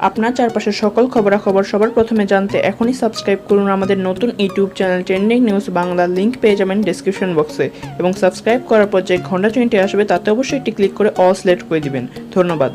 আপনার চারপাশের সকল খবরাখবর সবার প্রথমে জানতে এখনই সাবস্ক্রাইব করুন আমাদের নতুন YouTube channel trending news Bangla. Link পেয়ে যাবেন ডেসক্রিপশন বক্সে এবং সাবস্ক্রাইব করার পর যে ঘন্টা চিহ্নটি আসবে তাতে অবশ্যই একটি ক্লিক করে অল সিলেক্ট করে দিবেন। ধন্যবাদ।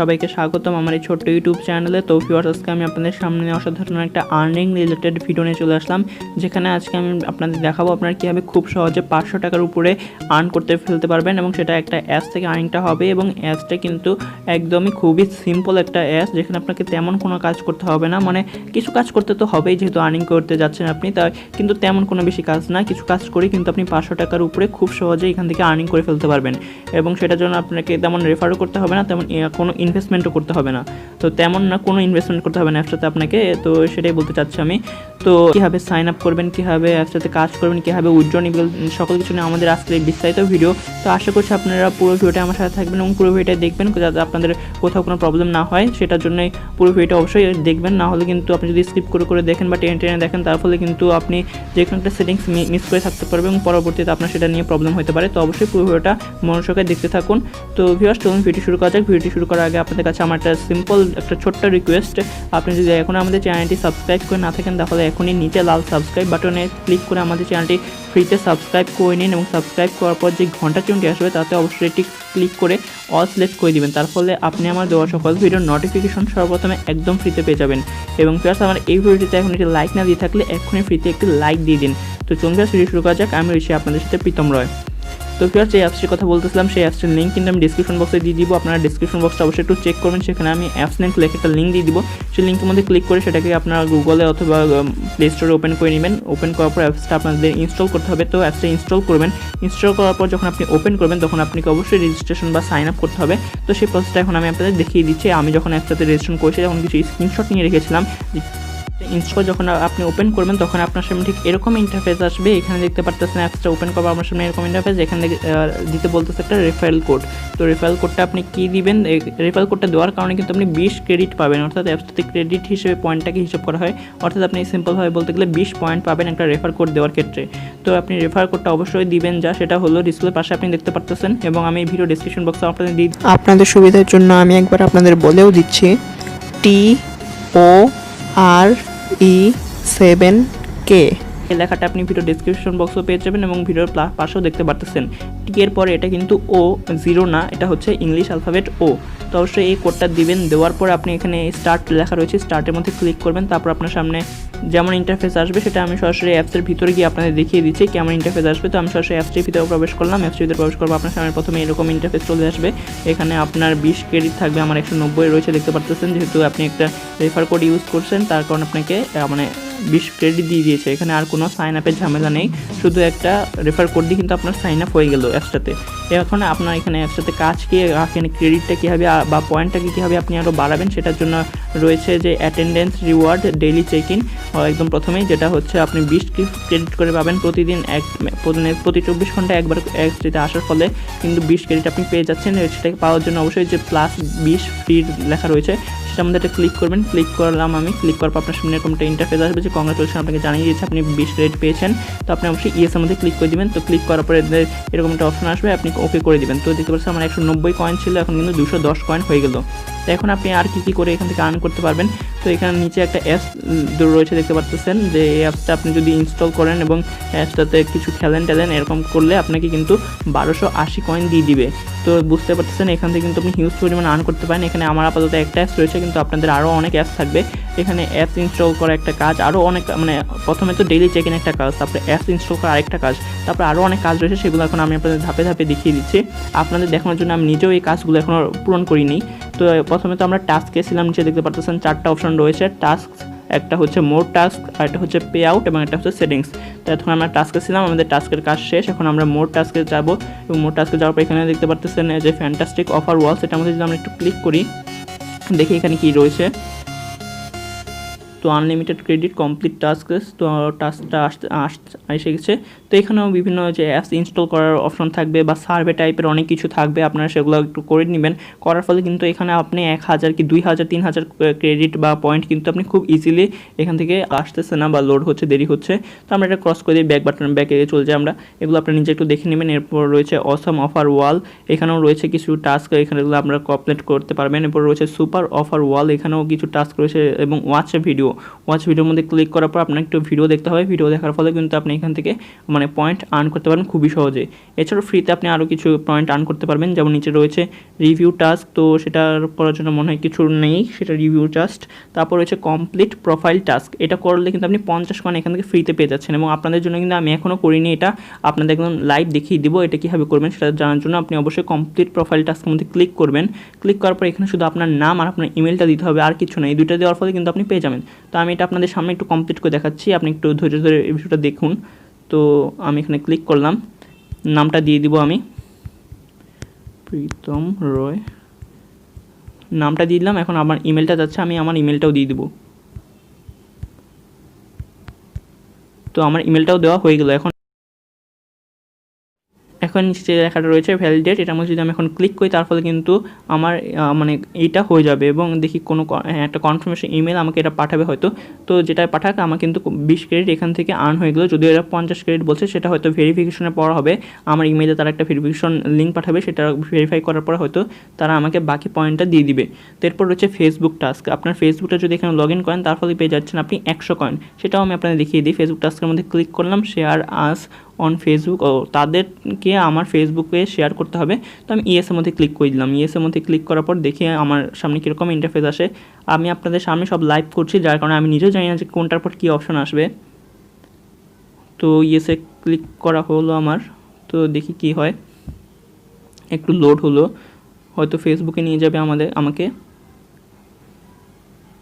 সবাইকে স্বাগতম আমার এই ছোট্ট ইউটিউব চ্যানেলে। তো ভিউয়ার্স, আজকে আমি আপনাদের সামনে অসাধারণ একটা আর্নিং রিলেটেড ভিডিও নিয়ে চলে আসলাম, যেখানে আজকে আমি আপনাদের দেখাবো আপনারা কীভাবে খুব সহজে 500 টাকার উপরে আর্ন করতে ফেলতে পারবেন এবং সেটা একটা অ্যাপস থেকে আর্নিংটা হবে। এবং অ্যাপসটা কিন্তু একদমই খুবই সিম্পল একটা অ্যাপস, যেখানে আপনাকে তেমন কোনো কাজ করতে হবে না। মানে কিছু কাজ করতে তো হবেই, যেহেতু আর্নিং করতে যাচ্ছেন আপনি, তাই কিন্তু তেমন কোনো বেশি কাজ না। কিছু কাজ করে কিন্তু আপনি 500 টাকার উপরে খুব সহজে এখান থেকে আর্নিং করে ফেলতে পারবেন এবং সেটার জন্য আপনাকে তেমন রেফারও করতে হবে না, তেমন কোনো ইনভেস্টমেন্টও করতে হবে না। তো তেমন না, কোনো ইনভেস্টমেন্ট করতে হবে না অ্যাপসটাতে আপনাকে। তো সেটাই বলতে চাচ্ছি আমি। তো কীভাবে সাইন আপ করবেন, কীভাবে অ্যাপসটাতে কাজ করবেন, কীভাবে উইথড্র নিবেন, সকল কিছু নিয়ে আমাদের আজকের এই বিস্তারিত ভিডিও। তো আশা করছি আপনারা পুরো ভিডিওটা আমার সাথে থাকবেন এবং পুরো ভিডিওটা দেখবেন, যাতে আপনাদের কোথাও কোনো প্রবলেম না হয়। সেটার জন্যই পুরো ভিডিওটা অবশ্যই দেখবেন, না হলে কিন্তু আপনি যদি স্কিপ করে দেখেন বা টেনে দেখেন, তার ফলে কিন্তু আপনি যে কোনো একটা সেটিংস মিস করে থাকতে পারবেন এবং পরবর্তীতে আপনার সেটা নিয়ে প্রবলেম হতে পারে। তো অবশ্যই পুরো ভিডিওটা মনোযোগে দেখতে থাকুন। তো ভিউয়ার্স, চলুন ভিডিও শুরু করা যাক। ভিডিওটি শুরু করার আগে আপনাদের কাছে আমার একটা সিম্পল একটা ছোট্ট রিকোয়েস্ট, আপনি যদি এখন আমাদের চ্যানেলটি সাবস্ক্রাইব করে না থাকেন, তাহলে এখনই নিচে লাল সাবস্ক্রাইব বাটনে ক্লিক করে আমাদের চ্যানেলটি ফ্রিতে সাবস্ক্রাইব করে নিন এবং সাবস্ক্রাইব করার পর যে ঘন্টা চিহ্নটি আসবে তাতে অবশ্যই এটি ক্লিক করে অল সিলেক্ট করে দিবেন। তার ফলে আপনি আমার দেওয়া সকল ভিডিওর নোটিফিকেশন সর্বপ্রথমে একদম ফ্রিতে পেয়ে যাবেন। এবং প্লাস আমার এই ভিডিওটিতে এখন একটি লাইক না দিয়ে থাকলে এখনই ফ্রিতে একটি লাইক দিয়ে দিন। তো চলুন ভিডিও শুরু করা যাক। আমি রয়েছি আপনাদের সাথে প্রীতম রয়। তো ভিউয়ার্স, যে অ্যাপসটির কথা বলতেছিলাম, সেই অ্যাপসটির লিঙ্ক কিন্তু আমি ডিসক্রিপশন বক্সে দিয়ে দিব। আপনারা ডিসক্রিপশন বক্সটা অবশ্যই একটু চেক করবেন, সেখানে আমি অ্যাপস লিঙ্ক লিখে একটা লিঙ্ক দিয়ে দিব। সেই লিঙ্কের মধ্যে ক্লিক করে সেটাকে আপনারা গুগলে অথবা প্লে স্টোরে ওপেন করে নেবেন। ওপেন করার পর অ্যাপসটা আপনাদের ইনস্টল করতে হবে। তো অ্যাপসটা ইনস্টল করবেন। ইনস্টল করার পর যখন আপনি ওপেন করবেন, তখন আপনাকে অবশ্যই রেজিস্ট্রেশন বা সাইন আপ করতে হবে। তো সেই প্রসেসটা এখন আমি আপনাদের দেখিয়ে দিচ্ছি। আমি যখন অ্যাপসটাতে রেজিস্ট্রেশন করেছি, তখন কিছু স্ক্রিনশট নিয়ে রেখেছিলাম। ইনস্টল যখন আপনি ওপেন করবেন, তখন আপনার সামনে ঠিক এরকম ইন্টারফেস আসবে। এখানে দেখতে পাচ্ছেন অ্যাপসটা ওপেন করবো আমার সামনে এরকম ইন্টারফেস। এখানে দিতে বলতেছে একটা রেফারেল কোড। তো রেফারেল কোডটা আপনি কী দিবেন, রেফারেল কোডটা দেওয়ার কারণে কিন্তু আপনি 20 ক্রেডিট পাবেন, অর্থাৎ অ্যাপসটাতে ক্রেডিট হিসেবে পয়েন্টটাকে হিসাব করা হয়। অর্থাৎ আপনি সিম্পলভাবে বলতে গেলে 20 পয়েন্ট পাবেন একটা রেফার কোড দেওয়ার ক্ষেত্রে। তো আপনি রেফার কোডটা অবশ্যই দিবেন, যা সেটা হলো ডিসপ্লের পাশে আপনি দেখতে পাচ্ছেন এবং আমি এই ভিডিও ডিসক্রিপশন বক্সে আপনাদের দিই। আপনাদের সুবিধার জন্য আমি একবার আপনাদের বলেও দিচ্ছি, TOR7K এই লেখাটা আপনি ভিডিও ডিসক্রিপশন বক্সও পেয়ে যাবেন এবং ভিডিওর পাশেও দেখতে পারতেছেন। টি এর পরে এটা কিন্তু ও, জিরো না, এটা হচ্ছে ইংলিশ অ্যালফাবেট ও। তো অবশ্যই এই কোডটা দিবেন। দেওয়ার পর আপনি এখানে স্টার্ট লেখা রয়েছে, স্টার্টের মধ্যে ক্লিক করবেন। তারপর আপনার সামনে যেমন ইন্টারফেস আসবে, সেটা আমি সরাসরি অ্যাপসের ভিতরে গিয়ে আপনাদের দেখিয়ে দিচ্ছি কেমন ইন্টারফেস আসবে। তো আমি সরাসরি অ্যাপসটির ভিতরে প্রবেশ করলাম। অ্যাপসটির ভিতরে প্রবেশ করবো, আপনার সামনে প্রথমে এরকম ইন্টারফেস চলে আসবে। এখানে আপনার 20 ক্রেডিট থাকবে, আমার 190 রয়েছে দেখতে পাচ্ছেন। যেহেতু আপনি একটা রেফার কোড ইউজ করছেন, তার কারণে আপনাকে 20 ক্রেডিট দিয়ে দিয়েছে। এখানে আর কোনো সাইন আপের ঝামেলা নেই, শুধু একটা রেফার কোড দিয়ে কিন্তু আপনার সাইন আপ হয়ে গেল অ্যাপসটাতে। এখন আপনার এখানে অ্যাপসটাতে কাজ কি, এখানে ক্রেডিটটা কীভাবে বা পয়েন্টটাকে কীভাবে আপনি আরও বাড়াবেন, সেটার জন্য রয়েছে যে attendance reward daily check in. একদম প্রথমেই যেটা হচ্ছে আপনি 20 ক্রেডিট করে পাবেন প্রতিদিন, প্রতি 24 ঘন্টায় একবার অ্যাপসটিতে আসার ফলে কিন্তু 20 ক্রেডিট আপনি পেয়ে যাচ্ছেন। সেটাকে পাওয়ার জন্য অবশ্যই যে +20 ফ্রি লেখা রয়েছে, সেটার মধ্যে একটা ক্লিক করবেন। ক্লিক করলাম আমি। ক্লিক করার পর আপনার সামনে এরকম একটা ইন্টারফেস আসবে যে কংগ্রাচুলেশন, আপনাকে জানিয়ে দিয়েছে আপনি 20 ক্রেডিট পেয়েছেন। তো আপনি অবশ্যই ইয়েসের মধ্যে ক্লিক করে দিবেন। তো ক্লিক করার পরে এরকম একটা অপশন আসবে, আপনি ওকে করে দিবেন। তো দেখতে পাচ্ছেন আমার 190 কয়েন ছিল, এখন কিন্তু 210 কয়েন হয়ে গেল। তো এখন আপনি আর কী করে এখান থেকে আর্ন করতে পারবেন। তো এখানে নিচে একটা অ্যাপস রয়েছে দেখতে পাচ্ছেন, যে এই অ্যাপসটা আপনি যদি ইনস্টল করেন এবং অ্যাপসটাতে কিছু খেলেন এরকম করলে আপনাকে কিন্তু 1280 কয়েন দিয়ে দিবে। তো বুঝতে পারতেছেন এখান থেকে কিন্তু আপনি হিউজ পরিমাণ আর্ন করতে পারেন। এখানে আমার আপাতত একটা অ্যাপস রয়েছে, কিন্তু আপনাদের আরও অনেক অ্যাপস থাকবে। এখানে অ্যাপস ইনস্টল করা একটা কাজ, আরও অনেক প্রথমে তো ডেইলি চেক ইন একটা কাজ, তারপরে অ্যাপস ইনস্টল করা আরেকটা কাজ, তারপরে আরও অনেক কাজ রয়েছে। সেগুলো এখন আমি আপনাদের ধাপে ধাপে দেখিয়ে দিচ্ছি আপনাদের দেখানোর জন্য। আমি নিজেও এই কাজগুলো এখনও পূরণ করিনি। তো প্রথমে তো আমরা টাস্কে ছিলাম, নিচে দেখতে পাচ্ছেন 4টা অপশন রয়েছে। টাস্ক, একটা হচ্ছে মোর টাস্ক, আর একটা হচ্ছে পে আউট এবং একটা হচ্ছে সেটিংস। তো এখন আমরা টাস্কে ছিলাম, আমাদের টাস্কের কাজ শেষ। এখন আমরা মোর টাস্কে যাব এবং মোর টাস্কে যাওয়ার পর এখানে দেখতে পাচ্ছেন যে ফ্যান্টাস্টিক অফার ওয়াল, সেটার মধ্যে যদি আমরা একটু ক্লিক করি, দেখি এখানে কি রয়েছে। তো আনলিমিটেড ক্রেডিট কমপ্লিট টাস্ক, তো টাস্কটা এসে গেছে। তো এখানেও বিভিন্ন যে অ্যাপস ইনস্টল করার অপশন থাকবে বা সার্ভে টাইপের অনেক কিছু থাকবে, আপনারা সেগুলো একটু করে নেবেন। করার ফলে কিন্তু এখানে আপনি 1000 কি 2000 3000 ক্রেডিট বা পয়েন্ট কিন্তু আপনি খুব ইজিলি এখান থেকে আসতেছে না বা লোড হচ্ছে, দেরি হচ্ছে। তো আমরা এটা ক্রস করে দিয়ে ব্যাকে চলে যাই আমরা। এগুলো আপনারা নিজে একটু দেখে নেবেন। এরপর রয়েছে অসম অফার ওয়াল, এখানেও রয়েছে কিছু টাস্ক, এখানেগুলো আপনারা কমপ্লিট করতে পারবেন। এরপর রয়েছে সুপার অফার ওয়াল, এখানেও কিছু টাস্ক রয়েছে এবং ওয়াচ ভিডিওর মধ্যে ক্লিক করার পর আপনার একটু ভিডিও দেখতে হবে। ভিডিও দেখার ফলে কিন্তু আপনি এখান থেকে মানে পয়েন্ট আর্ন করতে পারবেন খুবই সহজে। এছাড়াও ফ্রিতে আপনি আরও কিছু পয়েন্ট আর্ন করতে পারবেন, যেমন নিচে রয়েছে রিভিউ টাস্ক, তো সেটা করার জন্য মনে হয় কিছু নেই, সেটা রিভিউ জাস্ট। তারপর রয়েছে কমপ্লিট প্রোফাইল টাস্ক, এটা করলে কিন্তু আপনি 50 কয়েন এখান থেকে ফ্রিতে পেয়ে যাচ্ছেন। এবং আপনাদের জন্য কিন্তু আমি এখনও করিনি, এটা আপনাদের একদম লাইভ দেখিয়ে দিব এটা কীভাবে করবেন। সেটা জানার জন্য আপনি অবশ্যই কমপ্লিট প্রোফাইল টাস্কের মধ্যে ক্লিক করবেন। ক্লিক করার পর এখানে শুধু আপনার নাম আর আপনার ইমেলটা দিতে হবে, আর কিছু না। এই দুইটা দেওয়ার ফলে কিন্তু আপনি পেয়ে যাবেন। তো আমি এটা আপনাদের সামনে একটু কমপ্লিট করে দেখাচ্ছি, আপনি একটু ধৈর্য ধরে এই ভিডিওটা দেখুন। তো আমি এখানে ক্লিক করলাম, নামটা দিয়ে দিব আমি প্রীতম রয়, নামটা দিয়ে দিলাম। এখন আমার ইমেলটা যাচ্ছে, আমি আমার ইমেলটাও দিয়ে দিব। তো আমার ইমেলটাও দেওয়া হয়ে গেল। এখন নিচে লেখাটা রয়েছে ভ্যালিডেট, এটার মধ্যে যদি আমি এখন ক্লিক করি তার ফলে কিন্তু আমার মানে এইটা হয়ে যাবে। এবং দেখি কোনো একটা কনফার্মেশন ইমেল আমাকে এটা পাঠাবে হয়তো। তো যেটা পাঠাক আমার কিন্তু 20 ক্রেডিট এখান থেকে আর্ন হয়ে গেলো। যদিও এরা 50 ক্রেডিট বলছে, সেটা হয়তো ভেরিফিকেশনের পর হবে। আমার ইমেলে তারা একটা ভেরিফিকেশন লিঙ্ক পাঠাবে, সেটা ভেরিফাই করার পর হয়তো তারা আমাকে বাকি পয়েন্টটা দিয়ে দিবে। তো এরপর রয়েছে ফেসবুক টাস্ক, আপনার ফেসবুকটা যদি এখানে লগ ইন করেন তার ফলে পেয়ে যাচ্ছেন আপনি 100 কয়েন। সেটাও আমি আপনাদের দেখিয়ে দিই। ফেসবুক টাস্কের মধ্যে ক্লিক করলাম, শেয়ার আস অন ফেসবুক, ও তাদেরকে আমার ফেসবুকে শেয়ার করতে হবে। তো আমি ইয়েসের মধ্যে ক্লিক করে দিলাম। ইয়েসের মধ্যে ক্লিক করার পর দেখি আমার সামনে কীরকম ইন্টারফেস আসে। আমি আপনাদের সামনে সব লাইভ করছি, যার কারণে আমি নিজেও জানি না যে কোনটার পর কী অপশন আসবে। তো ইয়েসে ক্লিক করা হলো আমার, তো দেখি কি হয়। একটু লোড হলো, হয়তো ফেসবুকে নিয়ে যাবে আমাকে।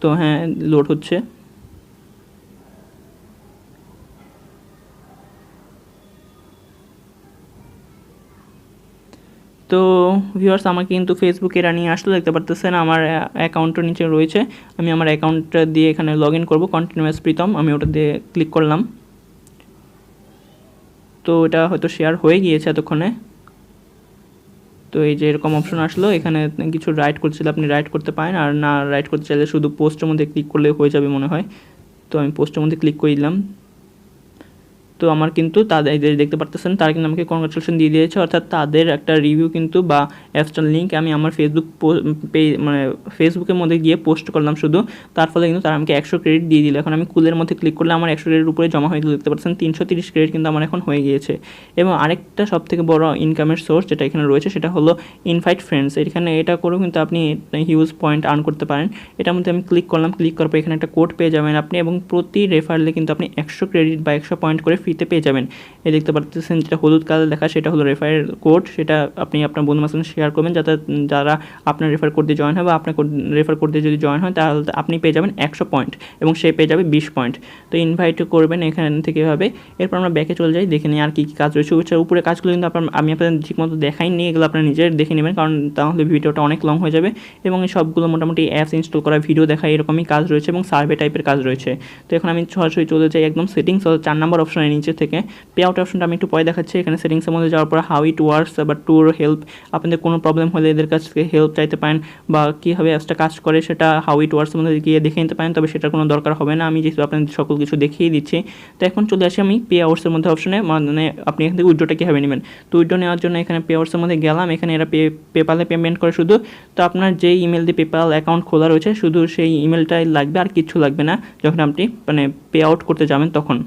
তো হ্যাঁ, লোড হচ্ছে। তো ভিউয়ার্স, আমাকে কিন্তু ফেসবুকে এরা নিয়ে আসলো, দেখতে পারতেছেন আমার অ্যাকাউন্টের নিচে রয়েছে। আমি আমার অ্যাকাউন্টটা দিয়ে এখানে লগ ইন করবো, কন্টিনিউয়াস প্রীতম, আমি ওটা দিয়ে ক্লিক করলাম। তো এটা হয়তো শেয়ার হয়ে গিয়েছে এতক্ষণে। তো এই যে এরকম অপশন আসলো, এখানে কিছু রাইট করছিল, আপনি রাইট করতে পারেন, আর না রাইট করতে চাইলে শুধু পোস্টের মধ্যে ক্লিক করলে হয়ে যাবে মনে হয়। তো আমি পোস্টের মধ্যে ক্লিক করে দিলাম। তো আমার কিন্তু তাদের দেখতে পারতেছেন, তারা কিন্তু আমাকে কনগ্রাচুলেশন দিয়ে দিয়েছে, অর্থাৎ তাদের একটা রিভিউ কিন্তু বা অ্যাপসটার লিঙ্ক আমি আমার ফেসবুক মানে ফেসবুকের মধ্যে গিয়ে পোস্ট করলাম শুধু, তার ফলে কিন্তু তারা আমাকে 100 ক্রেডিট দিয়ে দিল। এখন আমি কুলের মধ্যে ক্লিক করলে আমার 100 ক্রেডিট উপরে জমা হয়ে গেল, দেখতে পাচ্ছেন 330 ক্রেডিট কিন্তু আমার এখন হয়ে গিয়েছে। এবং আরেকটা সবথেকে বড় ইনকামের সোর্স যেটা এখানে রয়েছে সেটা হলো ইনভাইট ফ্রেন্ডস। এখানে এটা করেও কিন্তু আপনি হিউজ পয়েন্ট আর্ন করতে পারেন। এটার মধ্যে আমি ক্লিক করলাম, ক্লিক করার পর এখানে একটা কোড পেয়ে যাবেন আপনি, এবং প্রতি রেফারেলে কিন্তু আপনি 100 ক্রেডিট বা 100 পয়েন্ট করে ফ্রিতে পেয়ে যাবেন। এই দেখতে পাচ্ছেন যেটা হলুদ কালার লেখা, সেটা হলো রেফারেল কোড। সেটা আপনি আপনার বন্ধুদের সাথে শেয়ার করবেন, যাতে যারা আপনার রেফার কোড দিয়ে জয়েন হবে বা আপনার রেফার কোড দিয়ে যদি জয়েন হয় তাহলে আপনি পেয়ে যাবেন 100 পয়েন্ট এবং সে পেয়ে যাবে 20 পয়েন্ট। তো ইনভাইট করবেন এখান থেকে এভাবে। এরপর আমরা ব্যাকে চলে যাই, দেখে নিই আর কী কী কাজ রয়েছে। উপরে কাজগুলো কিন্তু আমি আপনাদের ঠিকমতো দেখাইনি, এগুলো আপনারা নিজের দেখে নেবেন, কারণ তাহলে ভিডিওটা অনেক লং হয়ে যাবে। এবং এই সবগুলো মোটামুটি অ্যাপস ইনস্টল করা, ভিডিও দেখা, এরকমই কাজ রয়েছে এবং সার্ভে টাইপের কাজ রয়েছে। তো এখন আমি সরাসরি চলে যাই একদম সেটিংস, 4 নম্বর অপশনের নিচে থেকে পে আউট অপশনটা আমি একটু পরে দেখাচ্ছি। এখানে সেটিংসের মধ্যে যাওয়ার পর হাউ ইট ওয়ার্কস বা ট্যুর হেল্প, আপনাদের কোনো প্রবলেম হলে এদের কাছ থেকে হেল্প চাইতে পারেন, বা কীভাবে অ্যাপসটা কাজ করে সেটা হাউ ইট ওয়ার্কসের মধ্যে গিয়ে দেখে নিতে পারেন, তবে সেটার কোনো দরকার হবে না, আমি যেহেতু আপনাদের সকল কিছু দেখিয়ে দিচ্ছি। তো এখন চলে আসি আমি পে আউটসের মধ্যে অপশনে, মানে আপনি এখান থেকে উইথড্রটা কীভাবে নেবেন। তো উইথড্র নেওয়ার জন্য এখানে পে আউটসের মধ্যে গেলাম, এখানে এরা পেপালে পেমেন্ট করে শুধু। তো আপনার যেই ইমেল দিয়ে পেপাল অ্যাকাউন্ট খোলা রয়েছে শুধু সেই ইমেলটাই লাগবে, আর কিছু লাগবে না যখন আপনি মানে পে আউট করতে যাবেন তখন।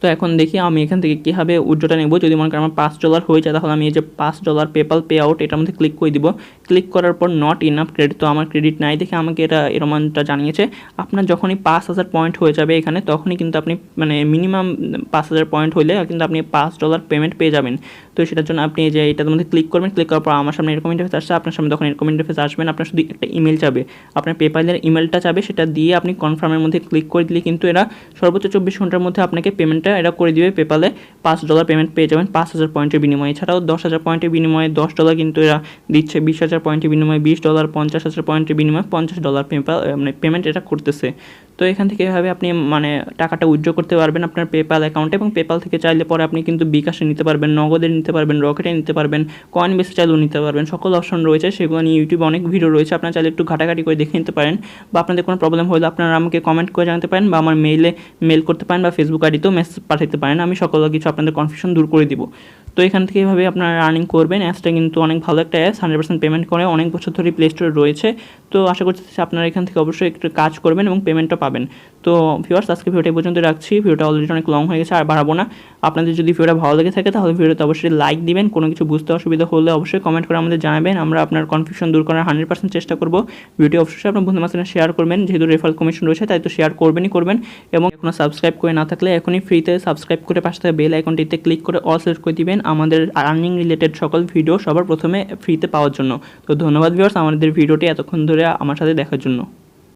তো এখন দেখি আমি এখান থেকে কীভাবে উইথড্রটা নেব। যদি মনে করেন আমার $5 হয়ে যায়, তাহলে আমি এই যে $5 পেপাল পে আউট এটার মধ্যে ক্লিক করে দিব। ক্লিক করার পর নট ইনাফ ক্রেডিট, তো আমার ক্রেডিট নাই দেখে আমাকে এটা এরকমটা জানিয়েছে। আপনার যখনই 5000 পয়েন্ট হয়ে যাবে এখানে, তখনই কিন্তু আপনি মানে মিনিমাম 5000 পয়েন্ট হলে কিন্তু আপনি $5 পেমেন্ট পেয়ে যাবেন। তো সেটার জন্য আপনি যে এটার মধ্যে ক্লিক করবেন, ক্লিক করার পর আমার সামনে এরকম ইন্টারফেস আসছে, আপনার সামনে তখন এরকম ইন্টারফেস আসবেন। আপনার শুধু একটা ইমেল চাবে, আপনার পেপালের ইমেলটা চাবে, সেটা দিয়ে আপনি কনফার্মের মধ্যে ক্লিক করে দিলে কিন্তু এরা সর্বোচ্চ 24 ঘন্টার মধ্যে আপনাকে পেমেন্টটা এরা করে দিবে। পেপালে $5 পেমেন্ট পেয়ে যাবেন 5000 পয়েন্টের বিনিময়ে। এছাড়াও 10,000 পয়েন্টের বিনিময়ে $10 কিন্তু এরা দিচ্ছে, 20,000 পয়েন্টের বিনিময়ে $20, 50,000 পয়েন্টের বিনিময়ে $50 পেপাল মানে পেমেন্ট এটা করতেছে। তো তো এখান থেকে এভাবে আপনি মানে টাকাটা উইথড্র করতে পারবেন আপনার পেপ্যাল অ্যাকাউন্টে, এবং পেপ্যাল থেকে চাইলে পরে আপনি কিন্তু বিকাশে নিতে পারবেন, নগদে নিতে পারবেন, রকেটে নিতে পারবেন, কয়েনবেসে চাইলেও নিতে পারবেন। সকল অপশন রয়েছে, সেগুলো নিয়ে ইউটিউবে অনেক ভিডিও রয়েছে, আপনারা চাইলে একটু ঘাটাঘাটি করে দেখে নিতে পারেন। বা আপনাদের কোনো প্রবলেম হলে আপনারা আমাকে কমেন্ট করে জানাতে পারেন, বা আমার মেল করতে পারেন, বা ফেসবুক আইডিতেও মেসেজ পাঠাতে পারেন। আমি সকল কিছু আপনাদের কনফিউশন দূর করে দিব। তো এখান থেকে এভাবে আপনারা আর্নিং করবেন। অ্যাপসটা কিন্তু অনেক ভালো একটা অ্যাপস, 100% পেমেন্ট করে, অনেক বছর ধরে প্লে স্টোরে রয়েছে। তো আশা করছি আপনারা এখান থেকে অবশ্যই একটু কাজ করবেন এবং পেমেন্টও পাবেন। তো ভিউয়ার্স, আজকে ভিডিওটা এই পর্যন্ত রাখছি। ভিডিওটা অলরেডি অনেক লং হয়ে গেছে, আর বাড়াবো না। আপনাদের যদি ভিডিওটা ভালো লেগে থাকে তাহলে ভিডিওতে অবশ্যই লাইক দিবেন। কোনো কিছু বুঝতে অসুবিধা হলে অবশ্যই কমেন্ট করে আমাদের জানাবেন। আমরা আপনার কনফিউশন দূর করার 100% চেষ্টা করব। ভিডিও অবশ্যই আপনার বন্ধুদের মাঝখানে শেয়ার করবেন, যেহেতু রেফারেল কমিশন রয়েছে তাই তো শেয়ার করবেন। এবং এখনো সাবস্ক্রাইব করে না থাকলে এখনই ফ্রিতে সাবস্ক্রাইব করে পাশে থাকা বেল আইকনটিতে ক্লিক করে অল সিলেক্ট করে দিবেন আমাদের আর্নিং রিলেটেড সকল ভিডিও সবার প্রথমে ফ্রিতে পাওয়ার জন্য। তো ধন্যবাদ ভিউয়ার্স আমাদের ভিডিওটি এতক্ষণ ধরে আমার সাথে দেখার জন্য।